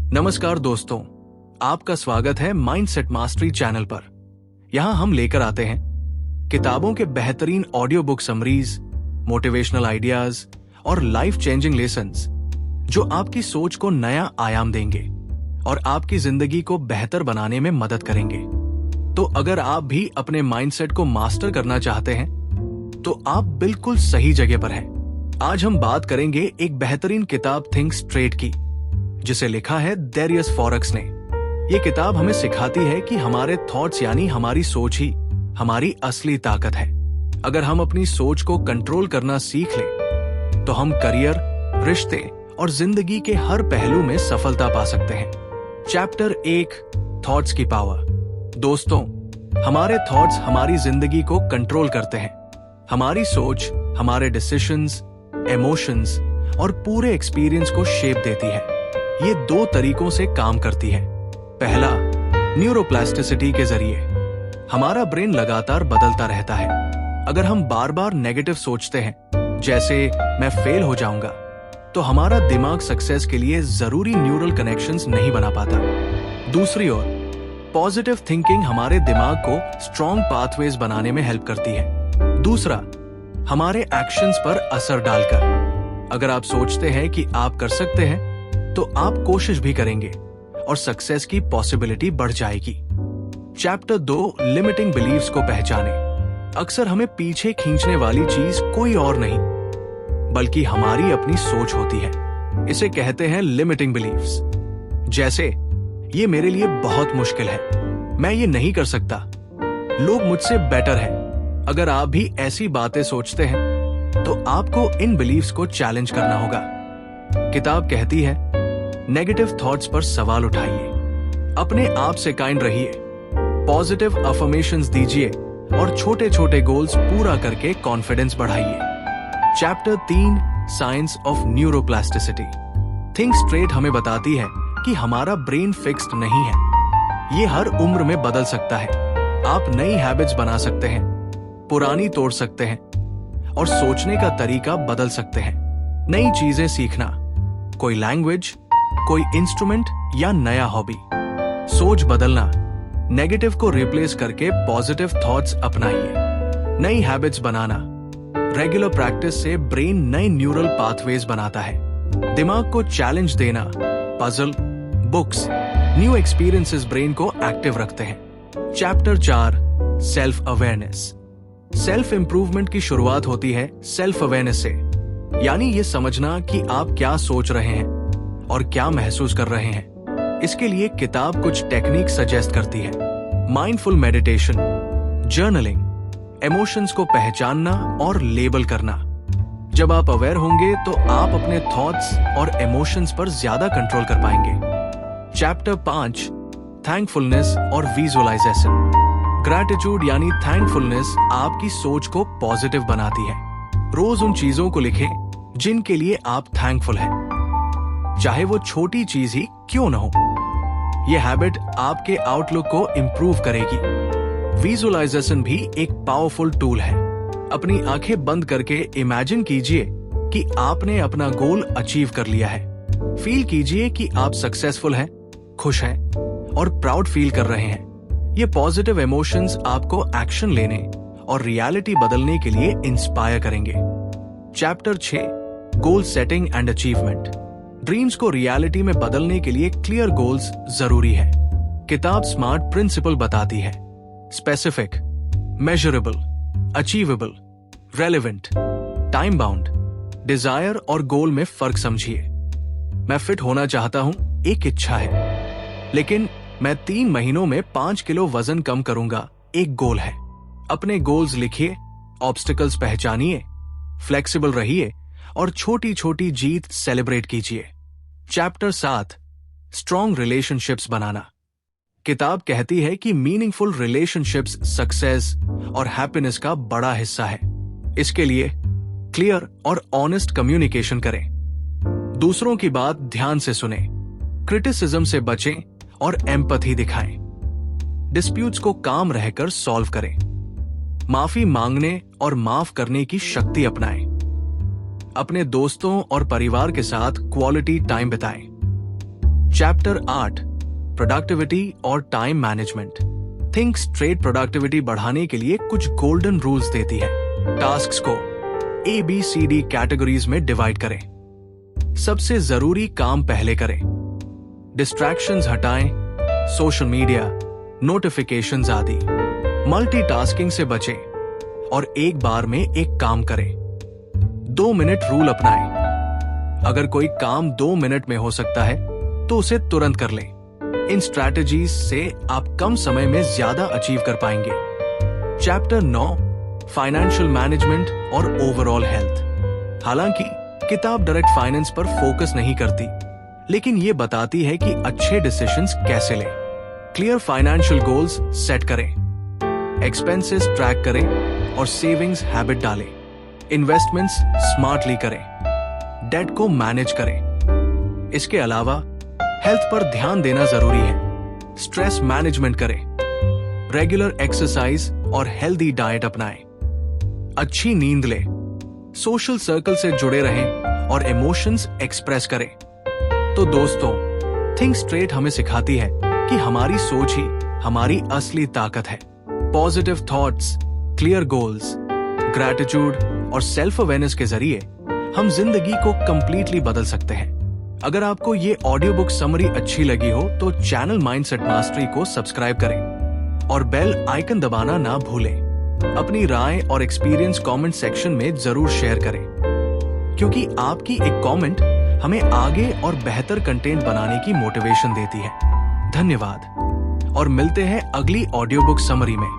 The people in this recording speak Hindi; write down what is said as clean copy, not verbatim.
नमस्कार दोस्तों, आपका स्वागत है माइंडसेट मास्टरी चैनल पर। यहां हम लेकर आते हैं किताबों के बेहतरीन audio book summaries, motivational ideas और लाइफ चेंजिंग लेसन्स जो आपकी सोच को नया आयाम देंगे और आपकी जिंदगी को बेहतर बनाने में मदद करेंगे। तो अगर आप भी अपने माइंडसेट को मास्टर करना चाहते हैं तो आप बिल्कुल सही जगह पर हैं। आज हम बात करेंगे एक बेहतरीन किताब थिंक स्ट्रेट की, जिसे लिखा है डेरियस फॉरेक्स ने। ये किताब हमें सिखाती है कि हमारे थॉट्स यानी हमारी सोच ही हमारी असली ताकत है। अगर हम अपनी सोच को कंट्रोल करना सीख लें तो हम करियर, रिश्ते और जिंदगी के हर पहलू में सफलता पा सकते हैं। चैप्टर 1, थॉट्स की पावर। दोस्तों, हमारे थॉट्स हमारी जिंदगी को कंट्रोल करते हैं। हमारी सोच हमारे डिसीजंस, इमोशंस और पूरे एक्सपीरियंस को शेप देती है। ये 2 तरीकों से काम करती है। पहला, न्यूरोप्लास्टिसिटी के जरिए। हमारा ब्रेन लगातार बदलता रहता है। अगर हम बार बार नेगेटिव सोचते हैं, जैसे मैं फेल हो जाऊंगा, तो हमारा दिमाग सक्सेस के लिए जरूरी न्यूरल कनेक्शंस नहीं बना पाता। दूसरी ओर, पॉजिटिव थिंकिंग हमारे दिमाग को स्ट्रॉन्ग पाथवेज बनाने में हेल्प करती है। दूसरा, हमारे एक्शंस पर असर डालकर। अगर आप सोचते हैं कि आप कर सकते हैं तो आप कोशिश भी करेंगे और सक्सेस की पॉसिबिलिटी बढ़ जाएगी। चैप्टर 2, लिमिटिंग बिलीव्स को पहचाने। अक्सर हमें पीछे खींचने वाली चीज कोई और नहीं बल्कि हमारी अपनी सोच होती है। इसे कहते हैं लिमिटिंग बिलीव्स। जैसे, ये मेरे लिए बहुत मुश्किल है, मैं ये नहीं कर सकता, लोग मुझसे बेटर हैं। अगर आप भी ऐसी बातें सोचते हैं तो आपको इन बिलीव्स को चैलेंज करना होगा। किताब कहती है, नेगेटिव थॉट्स पर सवाल उठाइए, अपने आप से काइंड रहिए, पॉजिटिव अफर्मेशंस दीजिए और छोटे छोटे गोल्स पूरा करके कॉन्फिडेंस बढ़ाइए। Chapter 3, science of neuroplasticity. Think straight हमें बताती है कि हमारा ब्रेन फिक्स्ड नहीं है। ये हर उम्र में बदल सकता है। आप नई हैबिट्स बना सकते हैं, पुरानी तोड़ सकते हैं और सोचने का तरीका बदल सकते हैं। नई चीजें सीखना, कोई लैंग्वेज, कोई इंस्ट्रूमेंट या नया हॉबी। सोच बदलना, नेगेटिव को रिप्लेस करके पॉजिटिव थॉट्स अपनाइए। नई हैबिट्स बनाना, रेगुलर प्रैक्टिस से ब्रेन नए न्यूरल पाथवेज बनाता है। दिमाग को चैलेंज देना, puzzle, books, new experiences brain को एक्टिव रखते हैं। Chapter 4, self awareness. Self improvement की शुरुआत होती है सेल्फ अवेयरनेस से, यानी ये समझना कि आप क्या सोच रहे हैं और क्या महसूस कर रहे हैं। इसके लिए किताब कुछ टेक्निक सजेस्ट करती है। माइंडफुल मेडिटेशन, जर्नलिंग, इमोशंस को पहचानना और लेबल करना। जब आप अवेयर होंगे तो आप अपने थॉट्स और इमोशंस पर ज्यादा कंट्रोल कर पाएंगे। चैप्टर 5, थैंकफुलनेस और विजुअलाइजेशन। ग्रैटिट्यूड यानी थैंकफुलनेस आपकी सोच को पॉजिटिव बनाती है। रोज उन चीजों को लिखें जिनके लिए आप थैंकफुल हैं, चाहे वो छोटी चीज ही क्यों न हो। यह हैबिट आपके आउटलुक को इंप्रूव करेगी। विजुअलाइजेशन भी एक पावरफुल टूल है। अपनी आंखें बंद करके इमेजिन कीजिए कि आपने अपना गोल अचीव कर लिया है। फील कीजिए कि आप सक्सेसफुल हैं, खुश हैं और प्राउड फील कर रहे हैं। ये पॉजिटिव इमोशंस आपको एक्शन लेने और रियलिटी बदलने के लिए इंस्पायर करेंगे। Chapter 6, goal setting and achievement. Dreams को रियलिटी में बदलने के लिए क्लियर गोल्स जरूरी है। किताब स्मार्ट प्रिंसिपल बताती है, specific, measurable, achievable, relevant, time bound. Desire और गोल में फर्क समझिए। मैं फिट होना चाहता हूं, एक इच्छा है, लेकिन मैं 3 महीनों में 5 किलो वजन कम करूंगा, एक गोल है। अपने गोल्स लिखिए, ऑब्स्टिकल्स पहचानिए, फ्लेक्सिबल रहिए और छोटी छोटी जीत सेलिब्रेट कीजिए। चैप्टर 7, स्ट्रॉन्ग रिलेशनशिप्स बनाना। किताब कहती है कि मीनिंगफुल रिलेशनशिप्स सक्सेस और हैप्पीनेस का बड़ा हिस्सा है। इसके लिए क्लियर और ऑनेस्ट कम्युनिकेशन करें, दूसरों की बात ध्यान से सुनें, क्रिटिसिज्म से बचें और एम्पैथी दिखाएं। डिस्प्यूट्स को काम रहकर सॉल्व करें, माफी मांगने और माफ करने की शक्ति अपनाएं। अपने दोस्तों और परिवार के साथ क्वालिटी टाइम बिताएं। चैप्टर 8 प्रोडक्टिविटी और time management. Think straight productivity बढ़ाने के लिए कुछ गोल्डन रूल्स देती है। टास्क्स को ABCD कैटेगरीज में डिवाइड करें। सबसे जरूरी काम पहले करें, डिस्ट्रैक्शंस हटाएं, सोशल मीडिया, नोटिफिकेशंस आदि। मल्टीटास्किंग से बचें और एक बार में एक काम करें। 2 मिनट रूल अपनाएं। अगर कोई काम 2 मिनट में हो सकता है तो उसे तुरंत कर लें। इन स्ट्रैटेजीज से आप कम समय में ज्यादा अचीव कर पाएंगे। चैप्टर 9 फाइनेंशियल मैनेजमेंट और ओवरऑल हेल्थ। हालांकि किताब डायरेक्ट फाइनेंस पर फोकस नहीं करती, लेकिन ये बताती है कि अच्छे डिसीजंस कैसे लें। क्लियर फाइनेंशियल गोल्स सेट करें, एक्सपेंसेस ट्रैक करें और सेविंग्स हैबिट डालें। इन्वेस्टमेंट्स स्मार्टली करें, डेट को मैनेज करें। इसके अलावा हेल्थ पर ध्यान देना जरूरी है। स्ट्रेस मैनेजमेंट करें, रेगुलर एक्सरसाइज और हेल्दी डाइट अपनाएं। अच्छी नींद लें, सोशल सर्कल से जुड़े रहें और इमोशंस एक्सप्रेस करें। तो दोस्तों, थिंक स्ट्रेट हमें सिखाती है कि हमारी सोच ही हमारी असली ताकत है। Positive thoughts, clear goals, gratitude और सेल्फ अवेयरनेस के जरिए हम जिंदगी को कंप्लीटली बदल सकते हैं। अगर आपको ये ऑडियो बुक समरी अच्छी लगी हो तो चैनल माइंडसेट मास्टरी को सब्सक्राइब करें और बेल आइकन दबाना ना भूलें। अपनी राय और एक्सपीरियंस कमेंट सेक्शन में जरूर शेयर करें, क्योंकि आपकी एक कमेंट हमें आगे और बेहतर कंटेंट बनाने की मोटिवेशन देती है। धन्यवाद और मिलते हैं अगली ऑडियो बुक समरी में।